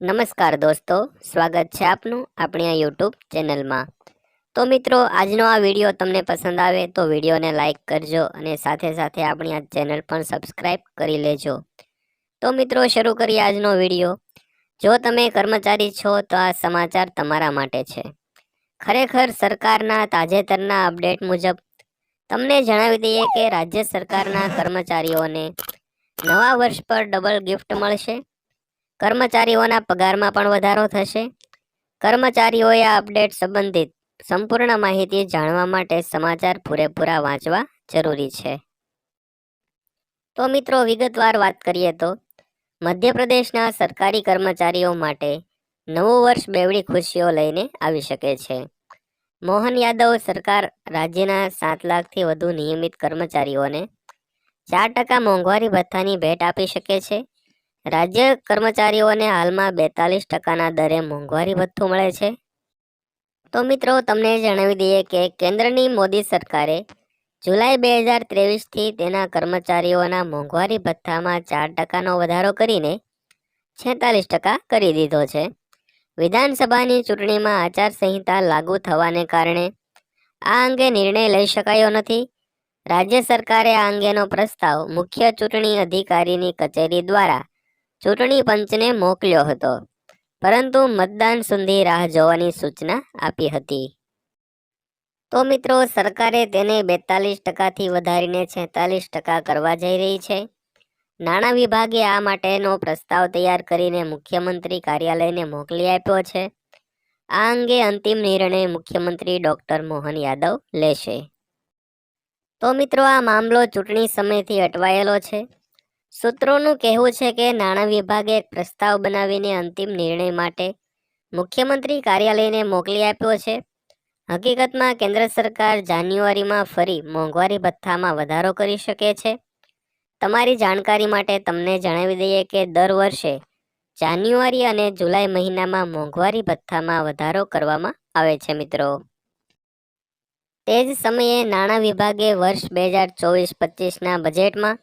નમસ્કાર દોસ્તો, સ્વાગત છે આપનું આપણી આ યુટ્યુબ ચેનલમાં। તો મિત્રો, આજનો આ વિડીયો તમને પસંદ આવે તો વિડીયોને લાઇક કરજો અને સાથે સાથે આપણી આ ચેનલ પણ સબસ્ક્રાઇબ કરી લેજો। તો મિત્રો, શરૂ કરીએ આજનો વિડીયો। જો તમે કર્મચારી છો તો આ સમાચાર તમારા માટે છે। ખરેખર સરકારના તાજેતરના અપડેટ મુજબ તમને જણાવી દઈએ કે રાજ્ય સરકારના કર્મચારીઓને નવા વર્ષ પર ડબલ ગિફ્ટ મળશે। કર્મચારીઓના પગારમાં પણ વધારો થશે। કર્મચારીઓએ આ અપડેટ સંબંધિત સંપૂર્ણ માહિતી જાણવા માટે સમાચાર પૂરેપૂરા વાંચવા જરૂરી છે। તો મિત્રો, વિગતવાર વાત કરીએ તો મધ્યપ્રદેશના સરકારી કર્મચારીઓ માટે નવું વર્ષ બેવડી ખુશીઓ લઈને આવી શકે છે। મોહન યાદવ સરકાર રાજ્યના 7 લાખથી વધુ નિયમિત કર્મચારીઓને 4% મોંઘવારી ભથ્થાની ભેટ આપી શકે છે। રાજ્ય કર્મચારીઓને હાલમાં 42%ના દરે મોંઘવારી ભથ્થું મળે છે। તો મિત્રો, તમને જણાવી દઈએ કે કેન્દ્રની મોદી સરકારે જુલાઈ 2023થી તેના કર્મચારીઓના મોંઘવારી ભથ્થામાં 4%નો વધારો કરીને 46% કરી દીધો છે। વિધાનસભાની ચૂંટણીમાં આચારસંહિતા લાગુ થવાને કારણે આ અંગે નિર્ણય લઈ શકાયો નથી। રાજ્ય સરકારે આ અંગેનો પ્રસ્તાવ મુખ્ય ચૂંટણી અધિકારીની કચેરી દ્વારા ચૂંટણી પંચને મોકલ્યો હતો, પરંતુ મતદાન સુધી રાહ જોવાની સૂચના આપી હતી। તો મિત્રો, સરકારે તેને 42%થી વધારીને 46% કરવા જઈ રહી છે। નાણાં વિભાગે આ માટેનો પ્રસ્તાવ તૈયાર કરીને મુખ્યમંત્રી કાર્યાલયને મોકલી આપ્યો છે। આ અંગે અંતિમ નિર્ણય મુખ્યમંત્રી ડોક્ટર મોહન યાદવ લેશે। તો મિત્રો, આ મામલો ચૂંટણી સમયથી અટવાયેલો છે। સૂત્રોનું કહેવું છે કે નાણાં વિભાગે એક પ્રસ્તાવ બનાવીને અંતિમ નિર્ણય માટે મુખ્યમંત્રી કાર્યાલયને મોકલી આપ્યો છે। હકીકતમાં કેન્દ્ર સરકાર જાન્યુઆરીમાં ફરી મોંઘવારી ભથ્થામાં વધારો કરી શકે છે। તમારી જાણકારી માટે તમને જણાવી દઈએ કે દર વર્ષે જાન્યુઆરી અને જુલાઈ મહિનામાં મોંઘવારી ભથ્થામાં વધારો કરવામાં આવે છે મિત્રો। તે જ સમયે નાણાં વિભાગે વર્ષ 2024-25ના બજેટમાં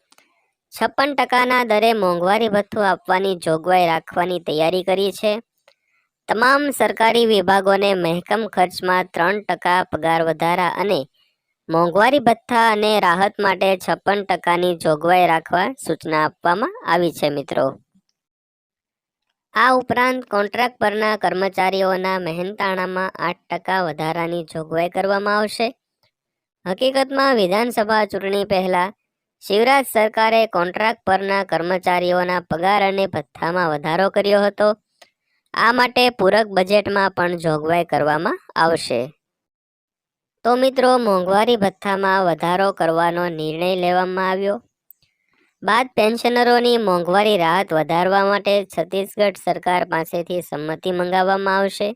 56%ના દરે મોંઘવારી ભથ્થું આપવાની જોગવાઈ રાખવાની તૈયારી કરી છે। તમામ સરકારી વિભાગોને મહેકમ ખર્ચમાં 3% પગાર વધારા અને મોંઘવારી ભથ્થા અને રાહત માટે 56%ની જોગવાઈ રાખવા સૂચના આપવામાં આવી છે મિત્રો। આ ઉપરાંત કોન્ટ્રાક્ટ પરના કર્મચારીઓના મહેનતાણામાં 8% વધારાની જોગવાઈ કરવામાં આવશે। હકીકતમાં વિધાનસભા ચૂંટણી પહેલા શિવરાજ સરકારે કોન્ટ્રાક્ટ પરના કર્મચારીઓના પગાર અને ભથ્થામાં વધારો કર્યો હતો। આ માટે પૂરક બજેટમાં પણ જોગવાઈ કરવામાં આવશે। તો મિત્રો, મોંઘવારી ભથ્થામાં વધારો કરવાનો નિર્ણય લેવામાં આવ્યો બાદ પેન્શનરોની મોંઘવારી રાહત વધારવા માટે છત્તીસગઢ સરકાર પાસેથી સંમતિ મંગાવવામાં આવશે।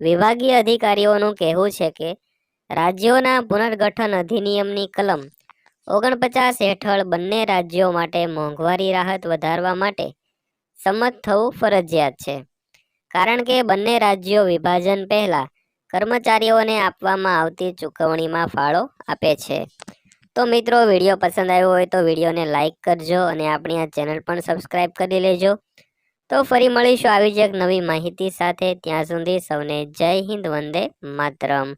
વિભાગીય અધિકારીઓનું કહેવું છે કે રાજ્યોના પુનર્ગઠન અધિનિયમની કલમ 49 હેઠળ બંને રાજ્યો માટે મોંઘવારી રાહત વધારવા માટે સંમત થવું ફરજિયાત છે, કારણ કે બંને રાજ્યો વિભાજન પહેલા કર્મચારીઓને આપવામાં આવતી ચૂકવણીમાં ફાળો આપે છે। તો મિત્રો, વિડીયો પસંદ આવ્યો હોય તો વિડીયોને લાઇક કરજો અને આપણી આ ચેનલ પણ સબસ્ક્રાઇબ કરી લેજો। તો ફરી મળીશું આવી જ એક નવી માહિતી સાથે। ત્યાં સુધી સૌને જય હિન્દ, વંદે માતરમ।